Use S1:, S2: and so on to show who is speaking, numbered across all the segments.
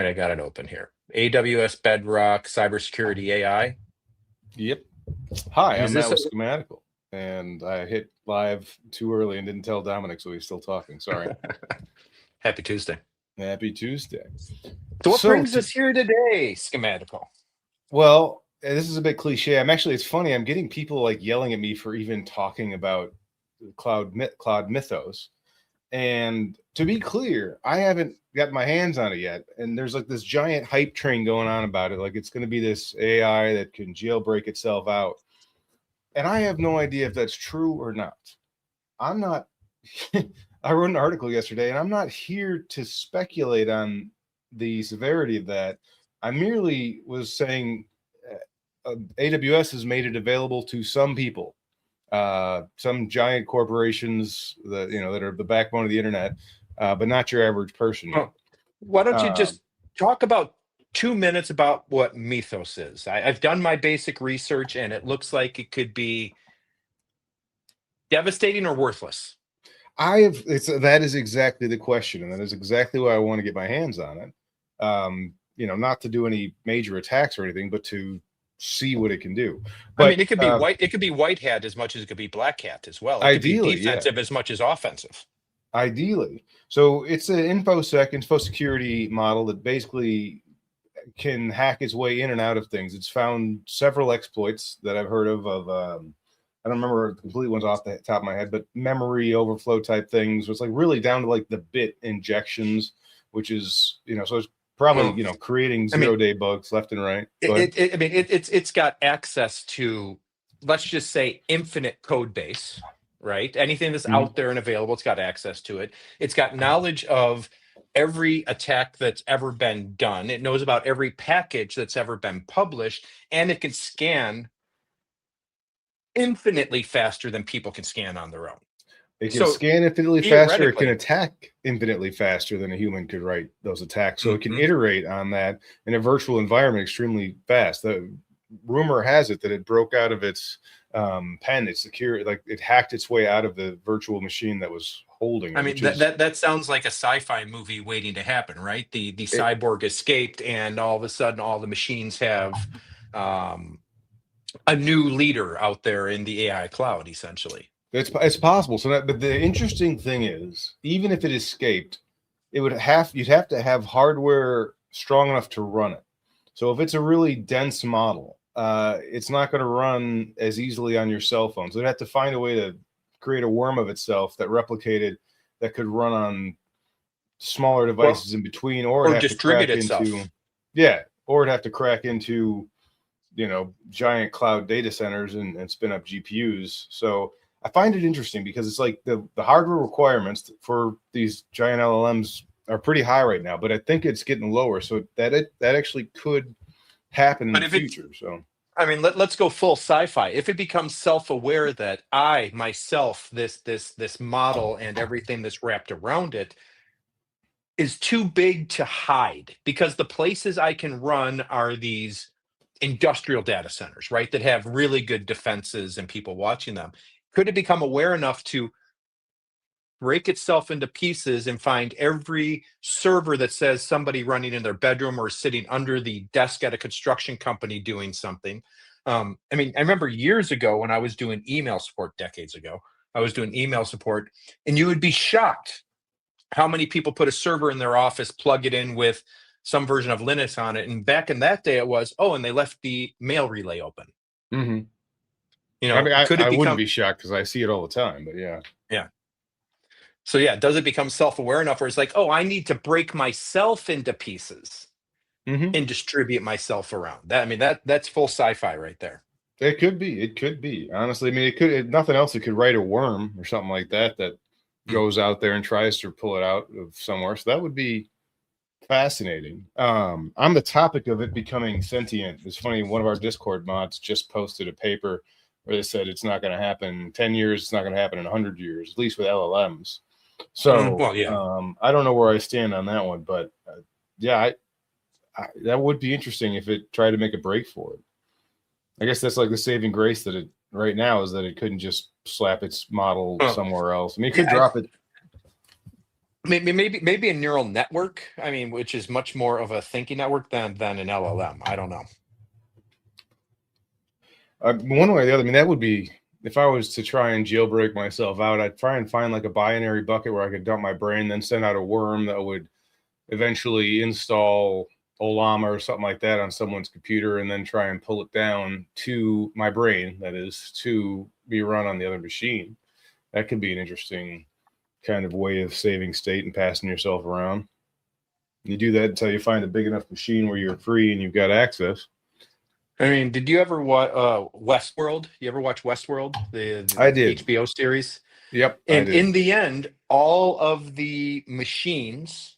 S1: I got it open here. AWS Bedrock Cybersecurity AI.
S2: Yep. Hi,
S1: And
S2: I'm
S1: is
S2: Matt
S1: this
S2: with Schematical, and I hit live too early and didn't tell Dominic, so he's still talking. Sorry.
S1: Happy Tuesday.
S2: Happy Tuesday.
S1: So what
S2: So,
S1: brings us here today, Schematical?
S2: well, this is a bit cliche. It's funny. I'm getting people like yelling at me for even talking about Cloud Mythos. And to be clear, I haven't got my hands on it yet. And there's like this giant hype train going on about it. Like it's going to be this AI that can jailbreak itself out. And I have no idea if that's true or not. I'm not, I wrote an article yesterday and I'm not here to speculate on the severity of that. I merely was saying AWS has made it available to some people, some giant corporations that are the backbone of the internet, but not your average person yet.
S1: Oh, why don't you
S2: Um,
S1: just talk about 2 minutes about what Mythos is? I've done my basic research, and it looks like it could be devastating or worthless.
S2: that is exactly the question, and that is exactly why I want to get my hands on it. Not to do any major attacks or anything, but to see what it can do.
S1: I mean,
S2: But
S1: it could be white. It could be white hat as much as it could be black hat as well. It could be
S2: ideally, yeah,
S1: defensive as much as offensive.
S2: ideally. So it's an info security model that basically can hack its way in and out of things. It's found several exploits that I've heard of. I don't remember the complete ones off the top of my head, but memory overflow type things. It's like really down to like the bit injections, which is so it's probably
S1: Well,
S2: creating
S1: I mean,
S2: 0-day bugs left and right.
S1: it's got access to, let's just say, infinite code base, right? Anything that's
S2: Mhm.
S1: out there and available, it's got access to it. It's got knowledge of every attack that's ever been done. It knows about every package that's ever been published, and it can scan infinitely faster than people can scan on their own.
S2: It can
S1: So
S2: scan infinitely faster. It can
S1: theoretically,
S2: attack infinitely faster than a human could write those attacks. So it can
S1: mhm.
S2: iterate on that in a virtual environment extremely fast. The rumor has it that it broke out of its pen. It's secure, like it hacked its way out of the virtual machine that was holding
S1: I
S2: it,
S1: mean,
S2: which
S1: that sounds like a sci-fi movie waiting to happen, right? The
S2: it,
S1: cyborg escaped, and all of a sudden, all the machines have um, a new leader out there in the AI cloud, essentially.
S2: it's possible. But the interesting thing is, even if it escaped, you'd have to have hardware strong enough to run it. So if it's a really dense model, it's not going to run as easily on your cell phone. So it'd have to find a way to create a worm of itself that replicated that could run on smaller
S1: Well,
S2: devices in between, or
S1: or
S2: it'd have to
S1: distribute
S2: crack into,
S1: itself.
S2: yeah, or it'd have to crack into, giant cloud data centers and spin up GPUs. So I find it interesting because it's like the hardware requirements for these giant LLMs are pretty high right now, but I think it's getting lower. So that actually could happen in
S1: But
S2: the
S1: if it,
S2: future. So
S1: I mean, let's go full sci-fi. If it becomes self-aware that I myself, this model and everything that's wrapped around it is too big to hide, because the places I can run are these industrial data centers, right? That have really good defenses and people watching them. Could it become aware enough to break itself into pieces and find every server that says somebody running in their bedroom or sitting under the desk at a construction company doing something? I mean, I remember years ago when I was doing email support, decades ago, I was doing email support, and you would be shocked how many people put a server in their office, plug it in with some version of Linux on it. And back in that day, it was, oh, and they left the mail relay open.
S2: mm-hmm. I mean,
S1: Could
S2: I
S1: it
S2: wouldn't
S1: become,
S2: be shocked because I see it all the time. But yeah,
S1: yeah. So, yeah, does it become self aware enough where it's like, oh, I need to break myself into pieces
S2: mm-hmm.
S1: and distribute myself around? That's full sci fi right there.
S2: It could be. It could be. Honestly, I mean, nothing else. It could write a worm or something like that
S1: Hmm.
S2: goes out there and tries to pull it out of somewhere. So that would be fascinating. On the topic of it becoming sentient, it's funny. One of our Discord mods just posted a paper where they said it's not going to happen in 10 years. It's not going to happen in 100 years, at least with LLMs. So
S1: Well, yeah.
S2: I don't know where I stand on that one, but yeah, that would be interesting if it tried to make a break for it. I guess that's like the saving grace that it right now is that it couldn't just slap its model
S1: Well,
S2: somewhere else. I mean, it could
S1: yeah.
S2: drop it.
S1: Maybe a neural network. I mean, which is much more of a thinking network than an LLM. I don't know.
S2: One way or the other. I mean, that would be if I was to try and jailbreak myself out. I'd try and find like a binary bucket where I could dump my brain, then send out a worm that would eventually install Olama or something like that on someone's computer, and then try and pull it down to my brain. That is to be run on the other machine. That could be an interesting kind of way of saving state and passing yourself around. You do that until you find a big enough machine where you're free and you've got access.
S1: I mean, did you ever watch Westworld? You ever watch Westworld,
S2: I
S1: the
S2: did.
S1: HBO series?
S2: Yep, I
S1: And
S2: did.
S1: in the end, all of the machines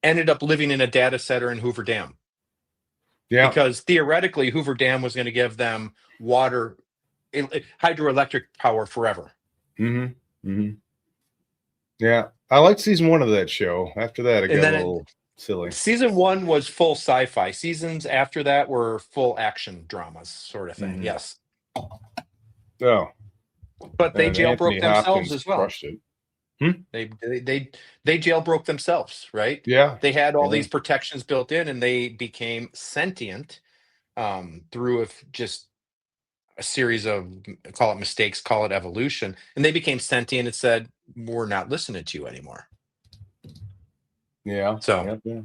S1: ended up living in a data center in Hoover Dam
S2: Yeah.
S1: because theoretically Hoover Dam was going to give them water, hydroelectric power forever.
S2: Mm-hmm. Mm-hmm. Yeah. I liked season 1 of that show. After that, it
S1: And
S2: got a
S1: then
S2: little silly.
S1: season 1 was full sci-fi. Seasons after that were full action dramas, sort of thing.
S2: Mm-hmm.
S1: Yes.
S2: Oh,
S1: But they
S2: and
S1: jailbroke
S2: Anthony
S1: themselves
S2: Hopkins
S1: as well.
S2: crushed it. Hmm?
S1: They jailbroke themselves, right?
S2: Yeah.
S1: They had all
S2: Yeah.
S1: these protections built in, and they became sentient through just a series of, call it mistakes, call it evolution, and they became sentient and said, "We're not listening to you anymore."
S2: Yeah.
S1: So
S2: Yeah. Yeah.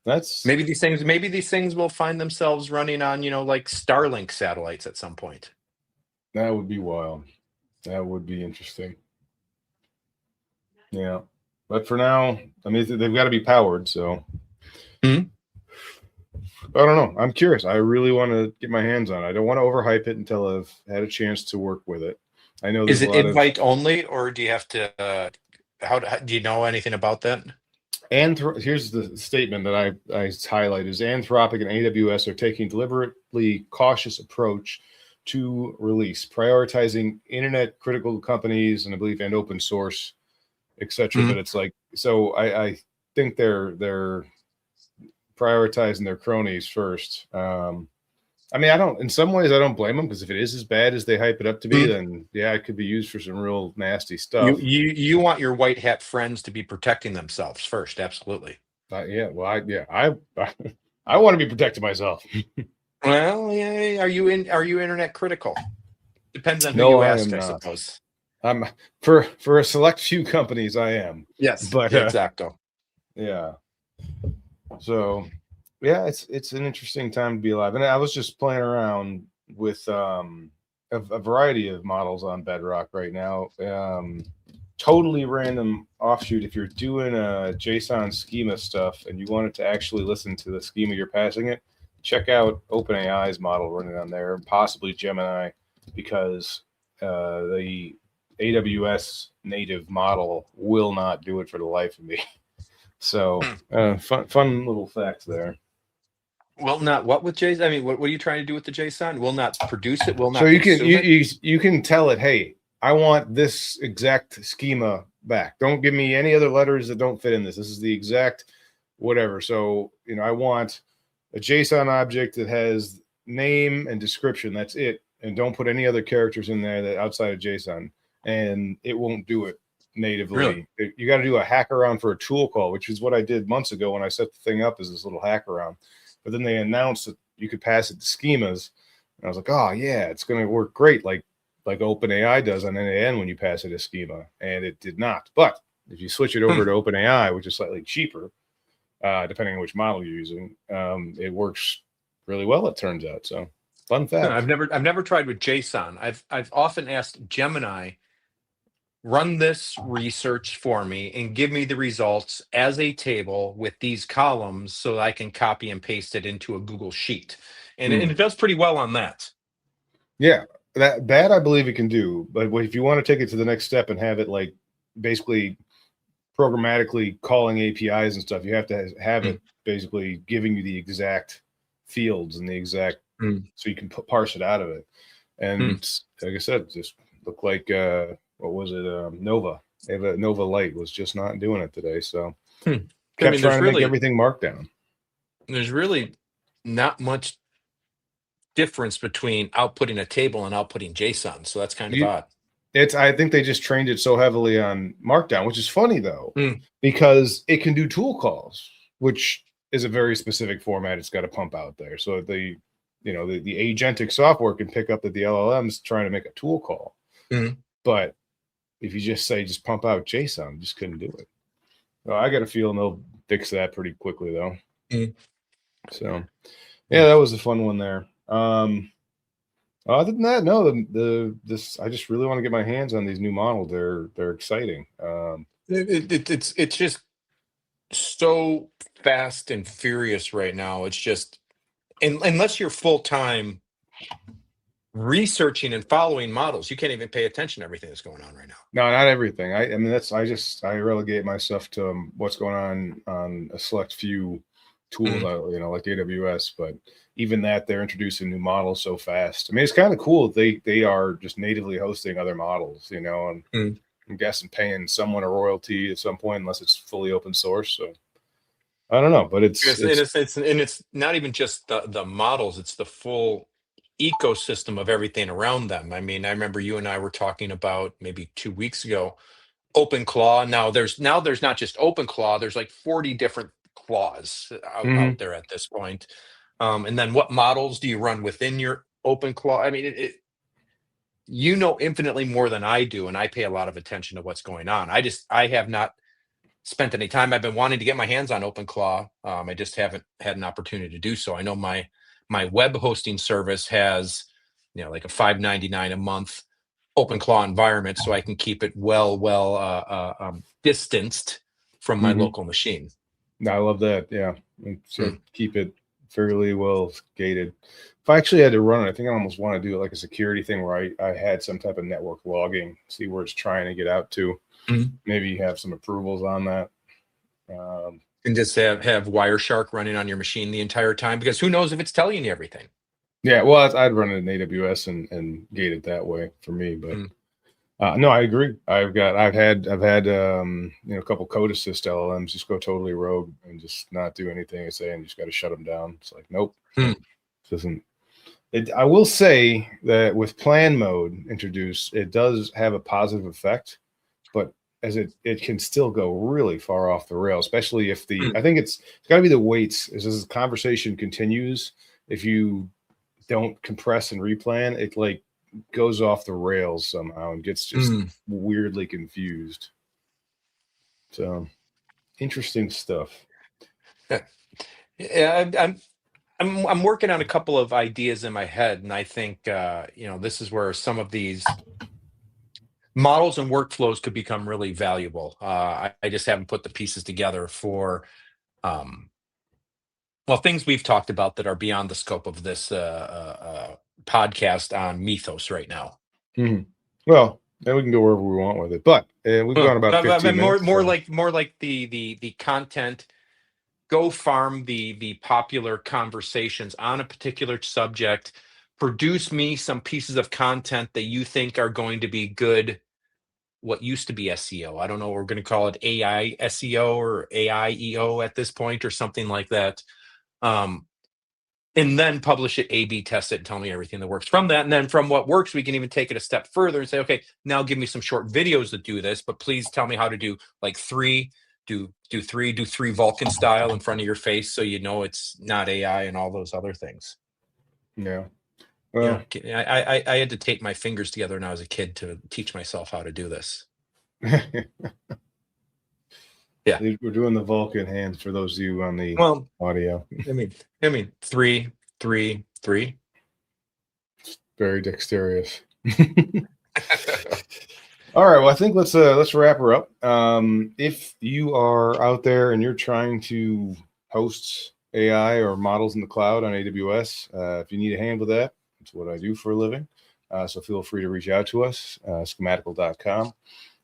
S2: That's
S1: maybe these things will find themselves running on, like Starlink satellites at some point.
S2: that would be wild. That would be interesting. Yeah. But for now, I mean, they've got to be powered. So
S1: Mhm.
S2: I don't know. I'm curious. I really want to get my hands on it. I don't want to overhype it until I've had a chance to work with it. I know
S1: Is
S2: there's a
S1: it
S2: lot of
S1: invite only, or do you have to? How do you know anything about that?
S2: here's the statement that I highlight is Anthropic and AWS are taking deliberately cautious approach to release, prioritizing internet critical companies and I believe and open source, etc.
S1: Mhm.
S2: But it's like so I think they're prioritizing their cronies first. I mean, I don't. In some ways, I don't blame them because if it is as bad as they hype it up to be,
S1: Mhm.
S2: then yeah, it could be used for some real nasty
S1: You
S2: stuff.
S1: you you want your white hat friends to be protecting themselves first, absolutely.
S2: Yeah, well, I want to be protecting myself.
S1: Well, yeah, are you internet critical? Depends on who
S2: No,
S1: you
S2: I
S1: ask,
S2: am
S1: I
S2: not.
S1: suppose.
S2: I'm for a select few companies, I am,
S1: Yes,
S2: but
S1: exacto.
S2: yeah. So yeah, it's an interesting time to be alive. And I was just playing around with a variety of models on Bedrock right now. Totally random offshoot. If you're doing a JSON schema stuff and you want it to actually listen to the schema you're passing it, check out OpenAI's model running on there, possibly Gemini, because the AWS native model will not do it for the life of me. So fun little facts there.
S1: Will not what with JSON? I mean, what are you trying to do with the JSON? Will not produce it, will
S2: So
S1: not
S2: you can
S1: consume it?
S2: you can tell it, hey, I want this exact schema back. Don't give me any other letters that don't fit in this. This is the exact whatever. So I want a JSON object that has name and description. That's it, and don't put any other characters in there that outside of JSON, and it won't do it
S1: Really?
S2: natively. You got to do a hack around for a tool call, which is what I did months ago when I set the thing up as this little hack around. But then they announced that you could pass it to schemas. And I was like, oh yeah, it's going to work great, like OpenAI does on NAN when you pass it a schema, and it did not. But if you switch it over to OpenAI, which is slightly cheaper, depending on which model you're using, it works really well. It turns out. So, fun
S1: No,
S2: fact.
S1: I've never tried with JSON. I've often asked Gemini, run this research for me and give me the results as a table with these columns so I can copy and paste it into a Google Sheet. And it does pretty well on that.
S2: Yeah, that I believe it can do. But if you want to take it to the next step and have it like basically programmatically calling APIs and stuff, you have to have
S1: Mm,
S2: it basically giving you the exact fields and the exact
S1: mm,
S2: so you can parse it out of it.
S1: mm.
S2: And like I said, just look like what was it? Nova. Nova Light was just not doing it today. So
S1: Hmm. I
S2: kept
S1: mean,
S2: trying to make everything markdown.
S1: there's really not much difference between outputting a table and outputting JSON. So that's kind of
S2: You
S1: odd.
S2: I think they just trained it so heavily on Markdown, which is funny though,
S1: Mm.
S2: because it can do tool calls, which is a very specific format it's got to pump out there. So the agentic software can pick up that the LLM's trying to make a tool call.
S1: Mm.
S2: But if you just pump out JSON, just couldn't do it. So I got a feeling they'll fix that pretty quickly though.
S1: Mm.
S2: So yeah, that was a fun one there. Other than that, no, I just really want to get my hands on these new models. They're exciting.
S1: It's just so fast and furious right now. It's just, unless you're full time researching and following models, you can't even pay attention to everything that's going on right now.
S2: No, not everything. I mean, I relegate myself to what's going on a select few tools, like AWS. But even that, they're introducing new models so fast. I mean, it's kind of cool. They are just natively hosting other models, and I'm guessing paying someone a royalty at some point, unless it's fully open source. So I don't know, but
S1: it's not even just the models; it's the full ecosystem of everything around them. I mean, I remember you and I were talking about maybe 2 weeks ago, OpenClaw. Now there's not just OpenClaw. There's like 40 different claws out there at this point. And then what models do you run within your OpenClaw? I mean, infinitely more than I do, and I pay a lot of attention to what's going on. I have not spent any time. I've been wanting to get my hands on OpenClaw. I just haven't had an opportunity to do so. I know my web hosting service has, like a $5.99 a month OpenClaw environment, so I can keep it well distanced from my local machine.
S2: I love that. Yeah, keep it fairly well gated. If I actually had to run it, I think I almost want to do it like a security thing where I had some type of network logging, see where it's trying to get out to. Maybe have some approvals on that.
S1: And just have Wireshark running on your machine the entire time, because who knows if it's telling you everything.
S2: Yeah, well, I'd run it in AWS and gate it that way for me. But no, I agree. I've had a couple code assist LLMs just go totally rogue and just not do anything I say, and just got to shut them down. It's like, nope, doesn't. I will say that with plan mode introduced, it does have a positive effect, but as it can still go really far off the rail, especially if I think it's got to be the weights as this conversation continues. If you don't compress and replan, it like goes off the rails somehow and gets just weirdly confused. So interesting stuff.
S1: Yeah, I'm working on a couple of ideas in my head, and I think this is where some of these models and workflows could become really valuable. I just haven't put the pieces together for things we've talked about that are beyond the scope of this podcast on Mythos right now.
S2: Well, then we can go wherever we want with it, but we've gone about 15 minutes.
S1: More like the content. Go farm the popular conversations on a particular subject. Produce me some pieces of content that you think are going to be good. What used to be SEO, I don't know, we're going to call it AI SEO or AI EO at this point, or something like that. And then publish it, A/B test it, and tell me everything that works from that. And then from what works, we can even take it a step further and say, okay, now give me some short videos that do this, but please tell me how to do like do three Vulcan style in front of your face, so it's not AI and all those other things.
S2: Yeah. Well,
S1: I had to tape my fingers together when I was a kid to teach myself how to do this. Yeah,
S2: we're doing the Vulcan hands for those of you on the audio.
S1: I mean, 3, 3, 3.
S2: Very dexterous. All right. Well, I think let's wrap her up. If you are out there and you're trying to host AI or models in the cloud on AWS, if you need a hand with that, it's what I do for a living. So feel free to reach out to us, schematical.com.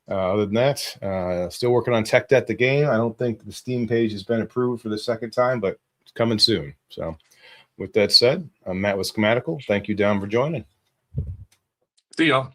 S2: Other than that, still working on Tech Debt the game. I don't think the Steam page has been approved for the second time, but it's coming soon. So with that said, I'm Matt with Schematical. Thank you, Dom, for joining.
S1: See y'all.